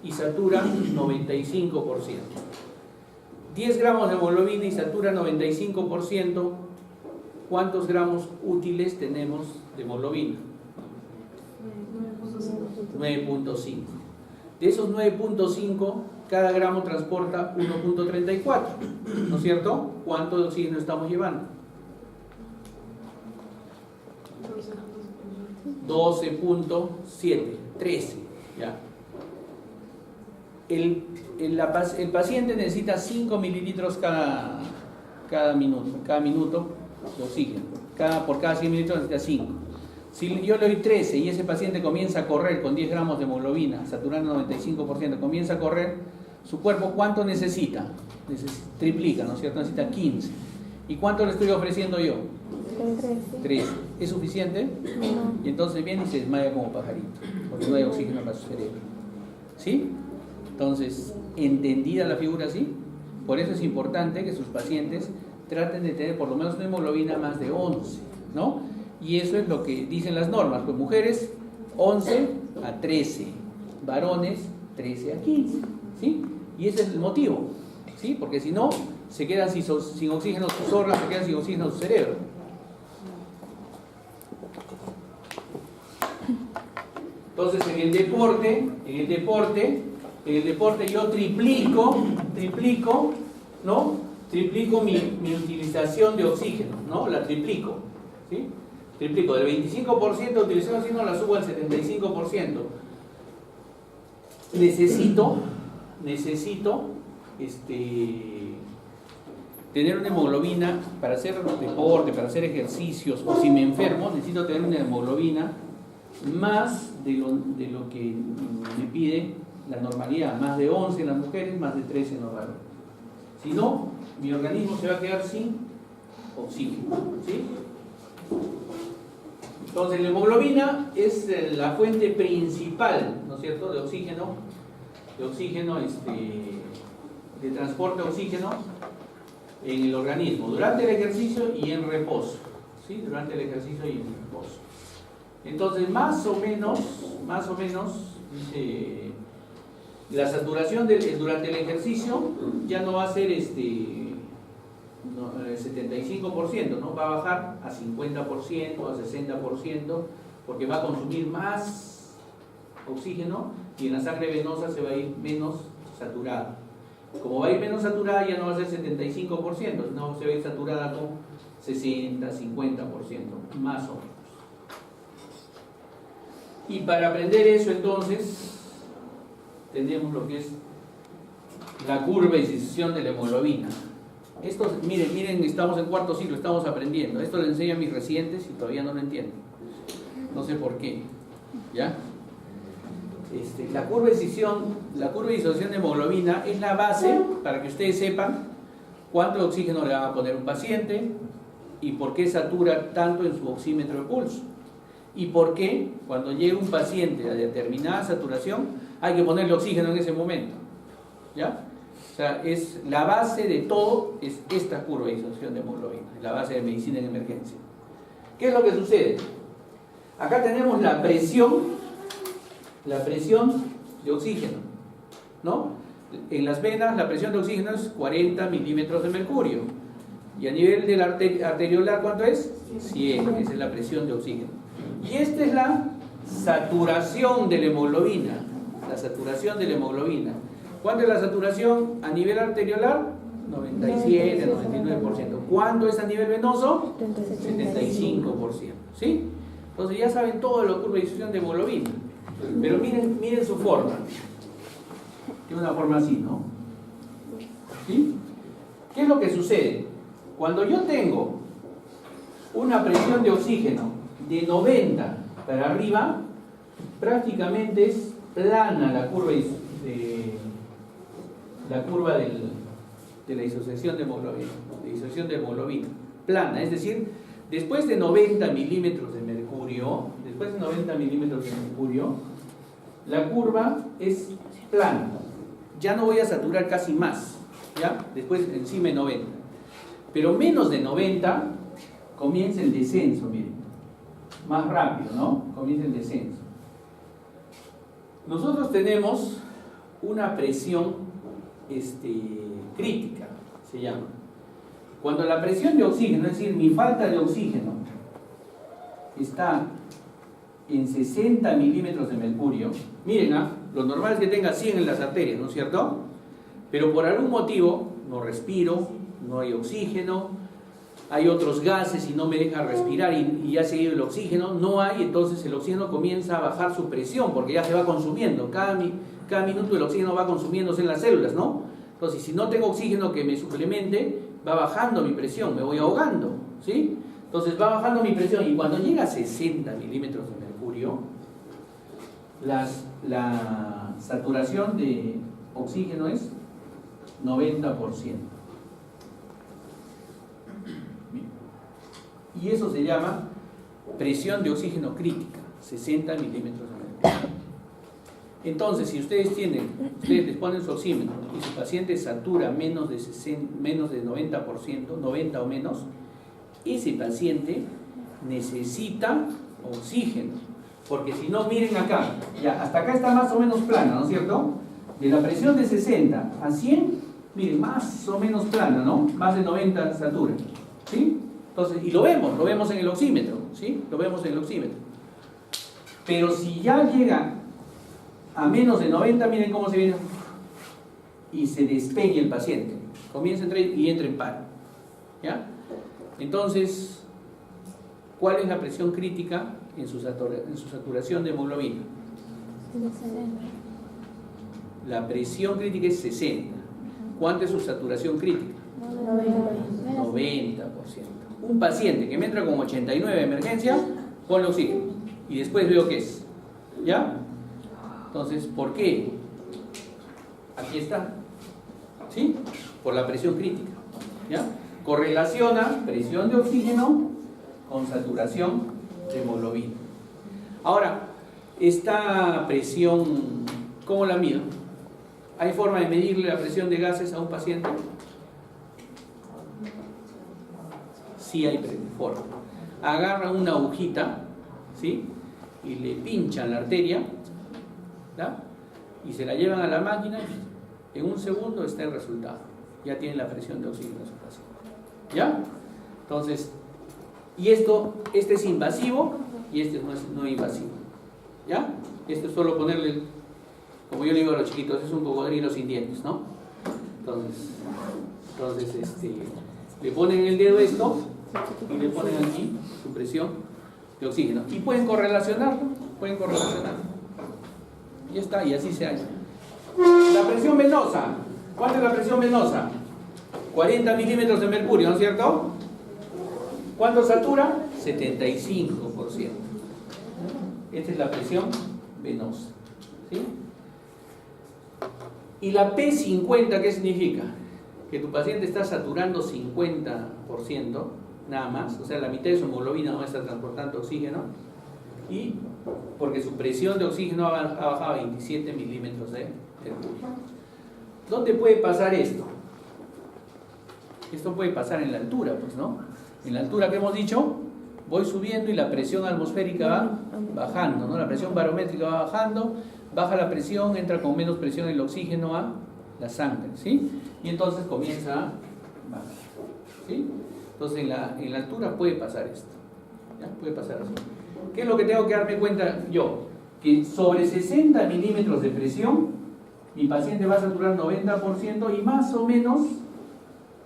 y satura 95%. 10 gramos de hemoglobina y satura 95%, ¿cuántos gramos útiles tenemos de hemoglobina? 9.5. De esos 9.5, cada gramo transporta 1.34, ¿no es cierto? ¿Cuánto de oxígeno estamos llevando? 12.7, 13, ¿ya? El paciente necesita 5 mililitros cada minuto de oxígeno. Por cada 100 mililitros necesita 5. Si yo le doy 13 y ese paciente comienza a correr con 10 gramos de hemoglobina, saturando 95%, comienza a correr, su cuerpo ¿cuánto necesita? Triplica, ¿no es cierto? Necesita 15. ¿Y cuánto le estoy ofreciendo yo? 13. ¿Es suficiente? No. Y entonces viene y se desmaya como pajarito, porque no hay oxígeno para su cerebro. ¿Sí? Entonces, ¿entendida la figura así? Por eso es importante que sus pacientes traten de tener por lo menos una hemoglobina más de 11, ¿no? Y eso es lo que dicen las normas, pues mujeres 11 a 13, varones 13 a 15, ¿sí? Y ese es el motivo, ¿sí? Porque si no, se quedan sin oxígeno sus órganos, se quedan sin oxígeno su cerebro. Entonces en el deporte yo triplico, ¿no? Triplico mi utilización de oxígeno, ¿no? La triplico, ¿sí? Triplico, del 25% de utilización de oxígeno la subo al 75%. Necesito tener una hemoglobina para hacer deporte, para hacer ejercicios, o si me enfermo, necesito tener una hemoglobina más de lo que me pide la normalidad, más de 11 en las mujeres, más de 13 en los varones. Si no, mi organismo se va a quedar sin oxígeno, ¿sí? Entonces la hemoglobina es la fuente principal, ¿no es cierto?, de oxígeno, de transporte de oxígeno en el organismo, durante el ejercicio y en reposo, ¿sí? Durante el ejercicio y en reposo. Entonces, más o menos, la saturación durante el ejercicio ya no va a ser 75%, ¿no? Va a bajar a 50%, a 60%, porque va a consumir más oxígeno y en la sangre venosa se va a ir menos saturada. Como va a ir menos saturada, ya no va a ser 75%, sino se va a ir saturada con 60, 50%, más o menos. Y para aprender eso, entonces, tenemos lo que es la curva de disociación de la hemoglobina. Esto, miren, estamos en cuarto ciclo, estamos aprendiendo. Esto le enseño a mis residentes y todavía no lo entiendo. No sé por qué. ¿Ya? La curva de disociación de hemoglobina es la base para que ustedes sepan cuánto oxígeno le van a poner a un paciente y por qué satura tanto en su oxímetro de pulso. Y por qué cuando llega un paciente a determinada saturación hay que ponerle oxígeno en ese momento. ¿Ya? O sea, es la base de todo, es esta curva de disociación de hemoglobina, la base de medicina en emergencia. ¿Qué es lo que sucede? Acá tenemos la presión de oxígeno, ¿no? En las venas la presión de oxígeno es 40 milímetros de mercurio. Y a nivel del arteriolar, ¿cuánto es? 100, esa es la presión de oxígeno. Y esta es la saturación de la hemoglobina. La saturación de la hemoglobina. ¿Cuánto es la saturación a nivel arteriolar? 97, 99%. ¿Cuánto es a nivel venoso? 75%. ¿Sí? Entonces ya saben todo de la curva de disociación de hemoglobina. Pero miren su forma. Tiene una forma así, ¿no? ¿Sí? ¿Qué es lo que sucede? Cuando yo tengo una presión de oxígeno de 90 para arriba, prácticamente es plana la curva de la disociación de hemoglobina, plana, es decir, después de 90 milímetros de mercurio, la curva es plana, ya no voy a saturar casi más, ¿ya? Después encima de 90, pero menos de 90 comienza el descenso, miren, más rápido, ¿no? Comienza el descenso. Nosotros tenemos una presión crítica, se llama. Cuando la presión de oxígeno, es decir, mi falta de oxígeno, está en 60 milímetros de mercurio, miren, lo normal es que tenga 100 en las arterias, ¿no es cierto? Pero por algún motivo no respiro, no hay oxígeno, hay otros gases y no me deja respirar y ya se ha ido el oxígeno, no hay, entonces el oxígeno comienza a bajar su presión porque ya se va consumiendo, cada minuto el oxígeno va consumiéndose en las células, ¿no? Entonces si no tengo oxígeno que me suplemente, va bajando mi presión, me voy ahogando, ¿sí? Entonces va bajando mi presión y cuando llega a 60 milímetros de mercurio, la saturación de oxígeno es 90%. Y eso se llama presión de oxígeno crítica, 60 milímetros de mercurio. Entonces, si ustedes les ponen su oxímetro y su paciente satura menos de 90%, 90 o menos, ese paciente necesita oxígeno. Porque si no, miren acá, ya, hasta acá está más o menos plana, ¿no es cierto? De la presión de 60 a 100, miren, más o menos plana, ¿no? Más de 90 satura, ¿sí? Entonces, y lo vemos en el oxímetro, ¿sí? Lo vemos en el oxímetro. Pero si ya llega a menos de 90, miren cómo se viene y se despeña el paciente. Comienza a entrar y entra en paro, ¿ya? Entonces, ¿cuál es la presión crítica en su saturación de hemoglobina? La presión crítica es 60. ¿Cuánto es su saturación crítica? 90%. Un paciente que me entra con 89 de emergencia, ponle oxígeno y después veo qué es, ¿ya? Entonces, ¿por qué? Aquí está, ¿sí? Por la presión crítica, ¿ya? Correlaciona presión de oxígeno con saturación de hemoglobina. Ahora, esta presión, ¿cómo la mido? ¿Hay forma de medirle la presión de gases a un paciente? Sí hay forma. Agarran una agujita, ¿sí? Y le pinchan la arteria, ¿ya? Y se la llevan a la máquina, en un segundo está el resultado. Ya tienen la presión de oxígeno de su paciente. ¿Ya? Entonces, y este es invasivo y este no es invasivo. ¿Ya? Esto es solo ponerle, como yo le digo a los chiquitos, es un cocodrilo sin dientes, ¿no? Entonces le ponen el dedo esto y le ponen aquí su presión de oxígeno. Y pueden correlacionarlo, Ya está, y así se hace. La presión venosa. ¿Cuánto es la presión venosa? 40 milímetros de mercurio, ¿no es cierto? ¿Cuánto satura? 75%. Esta es la presión venosa, ¿sí? ¿Y la P50 qué significa? Que tu paciente está saturando 50%, nada más, o sea, la mitad de su hemoglobina no está transportando oxígeno, y porque su presión de oxígeno ha bajado a 27 milímetros de mercurio. ¿Dónde puede pasar esto? Esto puede pasar en la altura, pues, ¿no? En la altura que hemos dicho, voy subiendo y la presión atmosférica va bajando, ¿no? La presión barométrica va bajando, baja la presión, entra con menos presión el oxígeno a la sangre, ¿sí? Y entonces comienza a bajar, ¿sí? Entonces en la altura puede pasar esto, ¿ya? Puede pasar así. ¿Qué es lo que tengo que darme cuenta yo? Que sobre 60 milímetros de presión, mi paciente va a saturar 90% y más o menos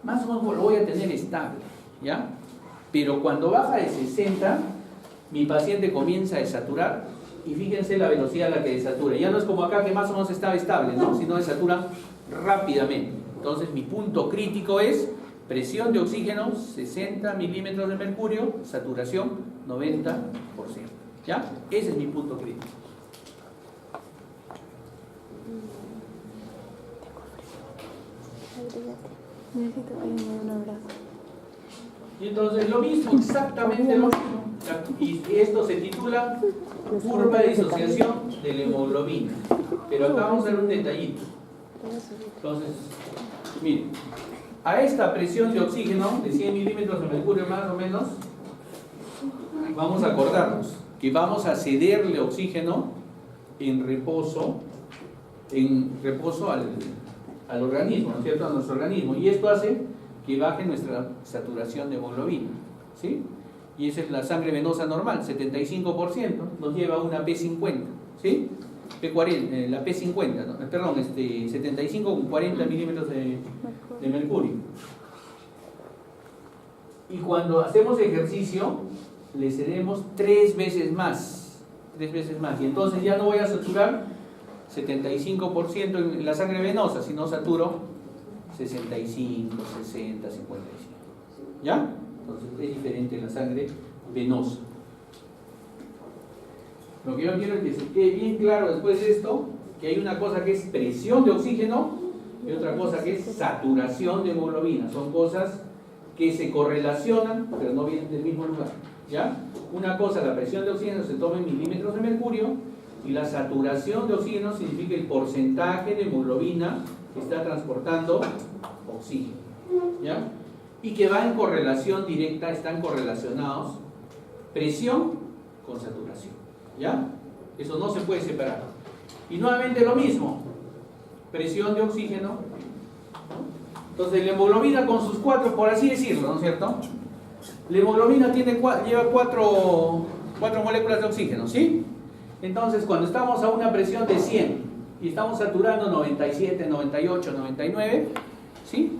lo voy a tener estable, ¿ya? Pero cuando baja de 60, mi paciente comienza a desaturar y fíjense la velocidad a la que desatura. Ya no es como acá que más o menos estaba estable, ¿no? Sino desaturan rápidamente. Entonces mi punto crítico es presión de oxígeno 60 milímetros de mercurio, saturación 90%. ¿Ya? Ese es mi punto crítico. Y entonces lo mismo, exactamente lo mismo. Y esto se titula curva de disociación de la hemoglobina. Pero acá vamos a ver un detallito. Entonces, miren, a esta presión de oxígeno de 100 milímetros de mercurio más o menos, vamos a acordarnos que vamos a cederle oxígeno en reposo en reposo al organismo, ¿no es cierto? A nuestro organismo. Y esto hace que baje nuestra saturación de hemoglobina, ¿sí? Y esa es la sangre venosa normal, 75%, nos lleva a una P50, ¿sí? P40, la P50, ¿no? Perdón, 75 con 40 milímetros de mercurio. Y cuando hacemos ejercicio, le cedemos 3 veces más, y entonces ya no voy a saturar 75% en la sangre venosa, sino saturo 65, 60, 55, ¿ya? Entonces es diferente en la sangre venosa. Lo que yo quiero es que se quede bien claro después de esto, que hay una cosa que es presión de oxígeno y otra cosa que es saturación de hemoglobina. Son cosas que se correlacionan, pero no vienen del mismo lugar, ¿ya? Una cosa, la presión de oxígeno se toma en milímetros de mercurio, y la saturación de oxígeno significa el porcentaje de hemoglobina que está transportando oxígeno, ¿ya? Y que va en correlación directa, están correlacionados presión con saturación, ¿ya? Eso no se puede separar. Y nuevamente lo mismo, presión de oxígeno, ¿no? Entonces la hemoglobina con sus 4, por así decirlo, ¿no es cierto? La hemoglobina lleva 4 moléculas de oxígeno, ¿sí? Entonces cuando estamos a una presión de 100 y estamos saturando 97, 98, 99, ¿sí?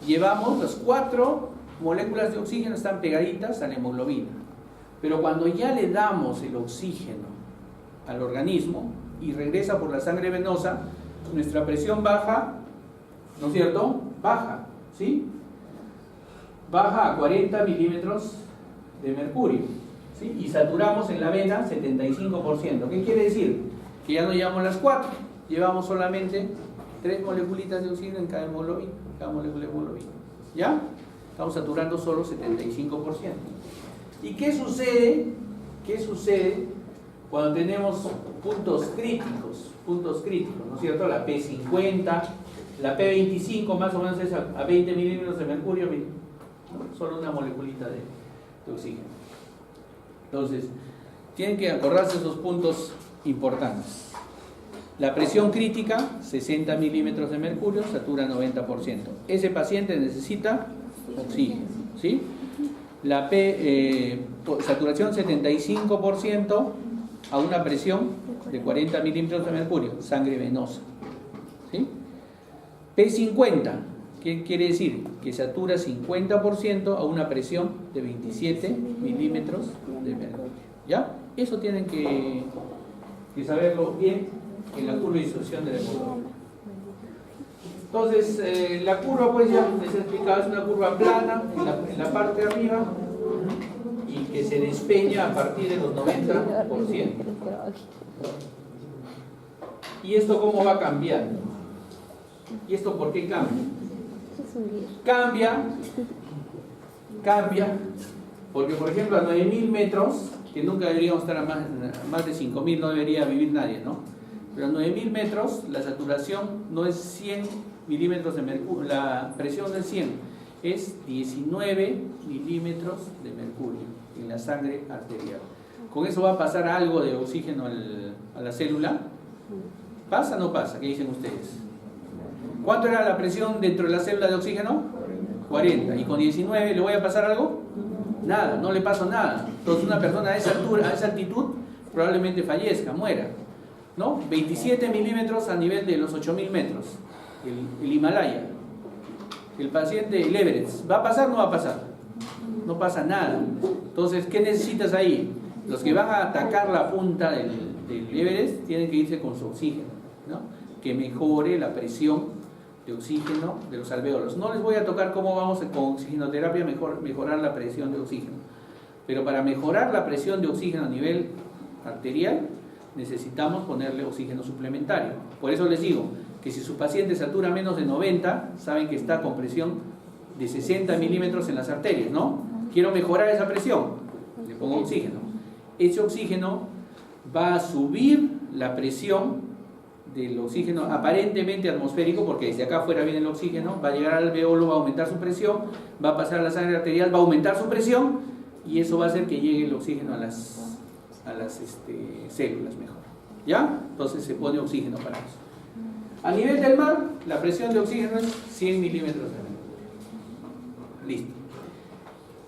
Llevamos las 4 moléculas de oxígeno, están pegaditas a la hemoglobina. Pero cuando ya le damos el oxígeno al organismo y regresa por la sangre venosa, nuestra presión baja, ¿no es cierto? Baja, ¿sí? Baja a 40 milímetros de mercurio, ¿sí? Y saturamos en la vena 75%. ¿Qué quiere decir? Que ya no llevamos las 4, llevamos solamente 3 moleculitas de oxígeno en cada hemoglobina, cada molécula de hemoglobina. ¿Ya? Estamos saturando solo 75%. ¿Y qué sucede? ¿Qué sucede cuando tenemos puntos críticos? Puntos críticos, ¿no es cierto? La P50, la P25 más o menos es a 20 milímetros de mercurio, ¿no? Solo una moleculita de oxígeno. Entonces, tienen que acordarse esos puntos importantes. La presión crítica, 60 milímetros de mercurio, satura 90%. Ese paciente necesita oxígeno, ¿sí? La saturación 75% a una presión de 40 milímetros de mercurio, sangre venosa, ¿sí? P50, ¿qué quiere decir? Que satura 50% a una presión de 27 milímetros de mercurio, ¿ya? Eso tienen que saberlo bien en la curva de disolución de la hemoglobina. Entonces, la curva, pues ya les he explicado, es una curva plana en la parte de arriba y que se despeña a partir de los 90%. ¿Y esto cómo va cambiando? ¿Y esto por qué cambia? Cambia porque, por ejemplo, a 9.000 metros, que nunca deberíamos estar a más de 5.000, no debería vivir nadie, ¿no? Pero a 9.000 metros la saturación no es 100 milímetros de mercurio, la presión no es 100, es 19 milímetros de mercurio en la sangre arterial. ¿Con eso va a pasar algo de oxígeno a la célula? ¿Pasa o no pasa? ¿Qué dicen ustedes? ¿Cuánto era la presión dentro de la célula de oxígeno? 40. ¿Y con 19 le voy a pasar algo? Nada, no le pasa nada. Entonces una persona a esa altura, a esa altitud, probablemente fallezca, muera, ¿no? 27 milímetros a nivel de los 8.000 metros, el Himalaya. El paciente, el Everest, ¿va a pasar o no va a pasar? No pasa nada. Entonces, ¿qué necesitas ahí? Los que van a atacar la punta del Everest tienen que irse con su oxígeno, ¿no? Que mejore la presión de oxígeno de los alvéolos. No les voy a tocar cómo vamos con oxigenoterapia mejorar la presión de oxígeno, pero para mejorar la presión de oxígeno a nivel arterial necesitamos ponerle oxígeno suplementario. Por eso les digo que si su paciente satura menos de 90, saben que está con presión de 60 milímetros en las arterias, ¿no? Quiero mejorar esa presión, le pongo oxígeno. Ese oxígeno va a subir la presión del oxígeno aparentemente atmosférico, porque desde acá afuera viene el oxígeno, va a llegar al alveolo, va a aumentar su presión, va a pasar a la sangre arterial, va a aumentar su presión, y eso va a hacer que llegue el oxígeno a las células mejor, ¿ya? Entonces se pone oxígeno para eso. A nivel del mar, la presión de oxígeno es 100 milímetros de mercurio. Listo.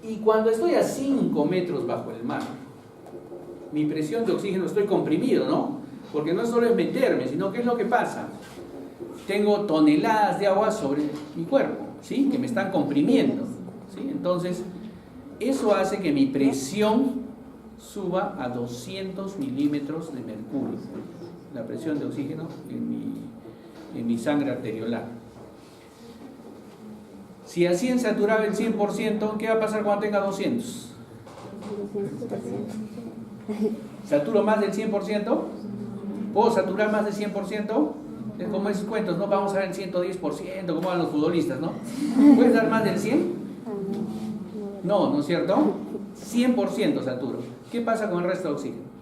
Y cuando estoy a 5 metros bajo el mar, mi presión de oxígeno, estoy comprimido, ¿no? Porque no solo es meterme, sino ¿qué es lo que pasa? Tengo toneladas de agua sobre mi cuerpo, ¿sí? Que me están comprimiendo, ¿sí? Entonces, eso hace que mi presión suba a 200 milímetros de mercurio, la presión de oxígeno en mi sangre arteriolar. Si a 100 saturaba el 100%, ¿qué va a pasar cuando tenga 200? ¿Saturo más del 100%? ¿Puedo saturar más del 100%? Es como esos cuentos, ¿no? Vamos a ver el 110%, como van los futbolistas, ¿no? ¿Puedes dar más del 100? No, ¿no es cierto? 100% saturo. ¿Qué pasa con el resto de oxígeno?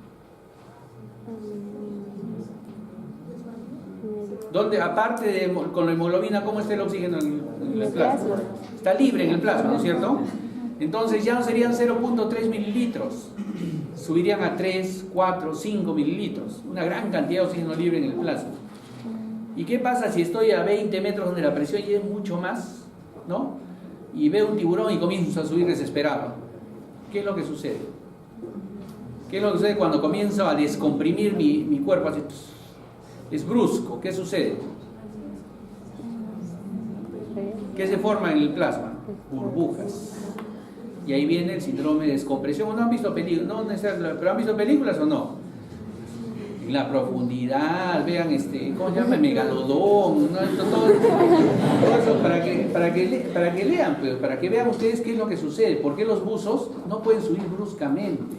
¿Dónde, aparte de con la hemoglobina, cómo está el oxígeno en el plasma? Está libre en el plasma, ¿no es cierto? Entonces ya no serían 0.3 mililitros, subirían a 3, 4, 5 mililitros, una gran cantidad de oxígeno libre en el plasma. ¿Y qué pasa si estoy a 20 metros donde la presión ya es mucho más, ¿no? Y veo un tiburón y comienzo a subir desesperado? ¿Qué es lo que sucede? ¿Qué es lo que sucede cuando comienzo a descomprimir mi cuerpo? Así, es brusco. ¿Qué sucede? ¿Qué se forma en el plasma? Burbujas. Y ahí viene el síndrome de descompresión. ¿No han visto películas? No, ¿pero han visto películas o no? En la profundidad, vean ¿cómo se llama? El megalodón, ¿no? todo eso para que lean, pues, para que vean ustedes qué es lo que sucede, por qué los buzos no pueden subir bruscamente,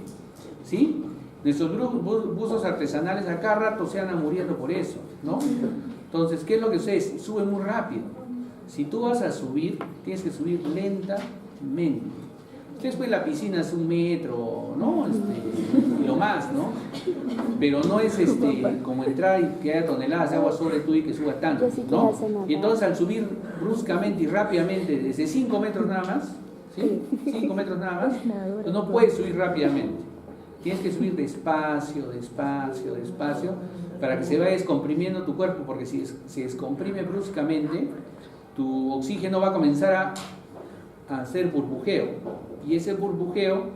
¿sí? Nuestros buzos artesanales a cada rato se andan muriendo por eso, ¿no? Entonces, ¿qué es lo que sucede? Sube muy rápido. Si tú vas a subir, tienes que subir lentamente. Después la piscina es 1 metro, ¿no? Y lo más, ¿no? Pero no es como entrar y que haya toneladas de agua sobre tú y que suba tanto, ¿no? Y entonces al subir bruscamente y rápidamente, desde 5 metros nada más, ¿sí? 5 metros nada más, pues no puedes subir rápidamente. Tienes que subir despacio, despacio, despacio, para que se vaya descomprimiendo tu cuerpo, porque si se descomprime bruscamente, tu oxígeno va a comenzar a hacer burbujeo. Y ese burbujeo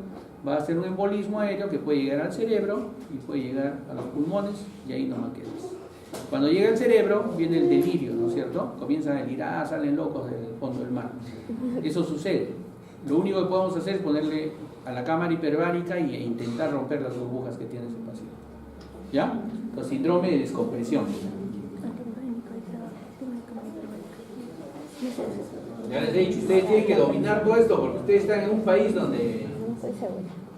va a hacer un embolismo aéreo que puede llegar al cerebro y puede llegar a los pulmones y ahí no más quedas. Cuando llega al cerebro viene el delirio, ¿no es cierto? Comienzan a delirar, salen locos del fondo del mar. Eso sucede. Lo único que podemos hacer es ponerle a la cámara hiperbárica e intentar romper las burbujas que tiene ese paciente. ¿Ya? Entonces, síndrome de descompresión. Ya les he dicho, ustedes tienen que dominar todo esto porque ustedes están en un país donde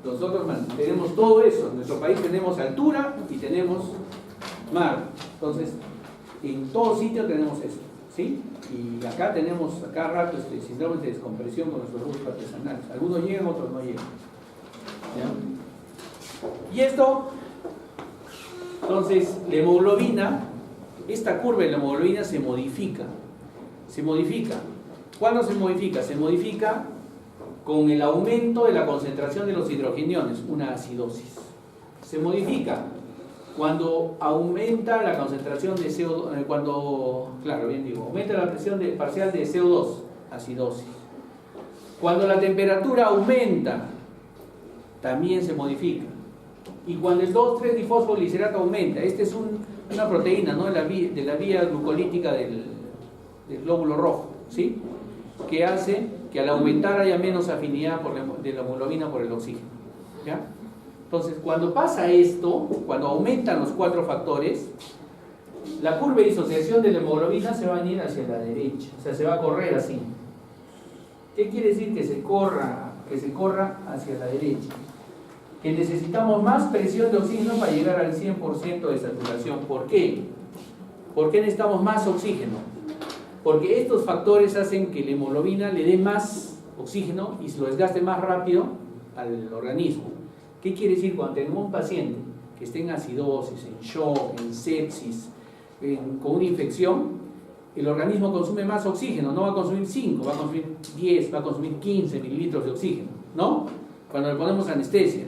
nosotros tenemos todo eso. En nuestro país tenemos altura y tenemos mar. Entonces, en todo sitio tenemos esto, ¿sí? Y acá tenemos a cada rato síndromes de descompresión con nuestros buzos artesanales. Algunos llegan, otros no llegan. ¿Ya? Y esto, entonces, la hemoglobina, esta curva de la hemoglobina se modifica. Se modifica. ¿Cuándo se modifica? Se modifica con el aumento de la concentración de los hidrogeniones, una acidosis. Se modifica cuando aumenta la concentración de CO2, aumenta la presión parcial de CO2, acidosis. Cuando la temperatura aumenta, también se modifica. Y cuando el 2,3-difosfoglicerato aumenta, esta es una proteína, ¿no? de la vía glucolítica del glóbulo rojo, ¿sí? Que hace que al aumentar haya menos afinidad de la hemoglobina por el oxígeno. ¿Ya? Entonces, cuando pasa esto, cuando aumentan los 4 factores, la curva de disociación de la hemoglobina se va a venir hacia la derecha, o sea, se va a correr así. ¿Qué quiere decir que se corra hacia la derecha? Que necesitamos más presión de oxígeno para llegar al 100% de saturación. ¿Por qué? ¿Por qué necesitamos más oxígeno? Porque estos factores hacen que la hemoglobina le dé más oxígeno y se lo desgaste más rápido al organismo. ¿Qué quiere decir? Cuando tenemos un paciente que esté en acidosis, en shock, en sepsis, con una infección, el organismo consume más oxígeno, no va a consumir 5, va a consumir 10, va a consumir 15 mililitros de oxígeno, ¿no? Cuando le ponemos anestesia,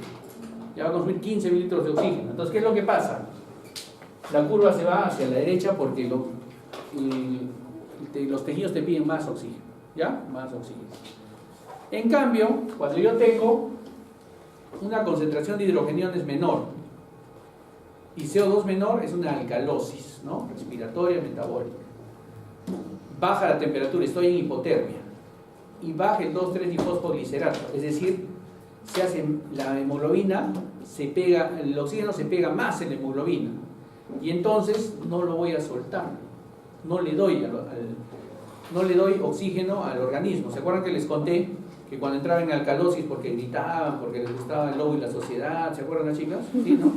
ya va a consumir 15 mililitros de oxígeno. Entonces, ¿qué es lo que pasa? La curva se va hacia la derecha porque los tejidos te piden más oxígeno, ¿ya? Más oxígeno. En cambio, cuando yo tengo una concentración de hidrogeniones menor y CO2 menor, es una alcalosis, ¿no? Respiratoria, metabólica. Baja la temperatura, estoy en hipotermia, y baja el 2,3-difosfoglicerato, es decir, se hace la hemoglobina, el oxígeno se pega más en la hemoglobina, y entonces no lo voy a soltar, no le doy oxígeno al organismo. ¿Se acuerdan que les conté que cuando entraban en alcalosis porque gritaban, porque les gustaba el lobo y la sociedad? ¿Se acuerdan las chicas? ¿Sí, no?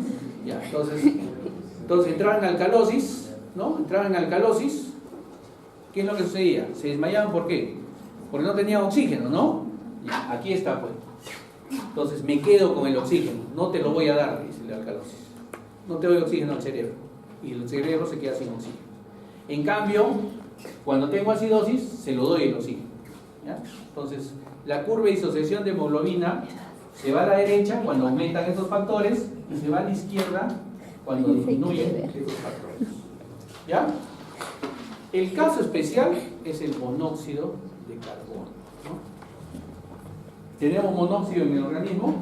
Ya, entonces entraban en alcalosis, ¿no? Entraban en alcalosis, ¿qué es lo que sucedía? Se desmayaban, ¿por qué? Porque no tenían oxígeno, ¿no? Ya, aquí está, pues. Entonces me quedo con el oxígeno, no te lo voy a dar, dice la alcalosis. No te doy oxígeno al cerebro, y el cerebro se queda sin oxígeno. En cambio, cuando tengo acidosis, se lo doy el oxígeno, ¿ya? Entonces, la curva de disociación de hemoglobina se va a la derecha cuando aumentan esos factores y se va a la izquierda cuando disminuyen esos factores, ¿ya? El caso especial es el monóxido de carbono, ¿no? Tenemos monóxido en el organismo.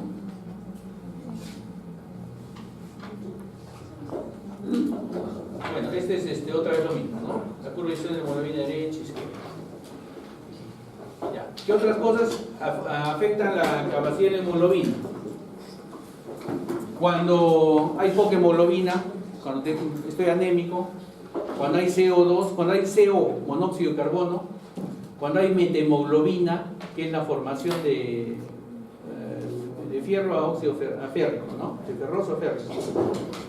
Bueno, este es otra vez lo mismo, ¿no? La curva de disociación de hemoglobina derecha y izquierda. Ya. ¿Qué otras cosas afectan la capacidad de la hemoglobina? Cuando hay poca hemoglobina, cuando estoy anémico, cuando hay CO2, cuando hay CO, monóxido de carbono, cuando hay methemoglobina, que es la formación de fierro a óxido férrico, ¿no? De ferroso a férrico,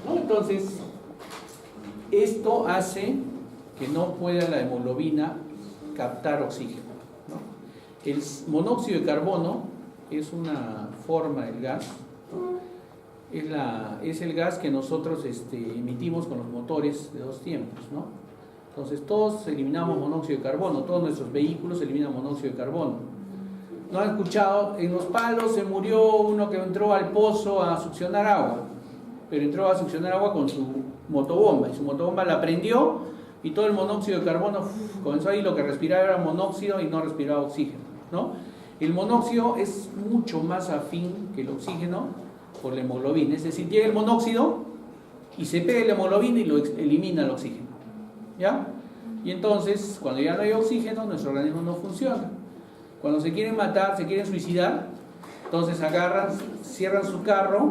¿no? Entonces, esto hace que no pueda la hemoglobina captar oxígeno, ¿no? El monóxido de carbono es una forma del gas, es el gas que nosotros emitimos con los motores de dos tiempos, ¿no? Entonces todos eliminamos monóxido de carbono, todos nuestros vehículos eliminan monóxido de carbono. ¿No han escuchado? En Los Palos se murió uno que entró al pozo a succionar agua, pero entró a succionar agua con su motobomba, y su motobomba la prendió y todo el monóxido de carbono comenzó ahí, lo que respiraba era monóxido y no respiraba oxígeno, ¿no? El monóxido es mucho más afín que el oxígeno por la hemoglobina, es decir, llega el monóxido y se pega la hemoglobina y lo elimina el oxígeno, ¿ya? Y entonces, cuando ya no hay oxígeno, nuestro organismo no funciona. Cuando se quieren matar, se quieren suicidar, entonces agarran, cierran su carro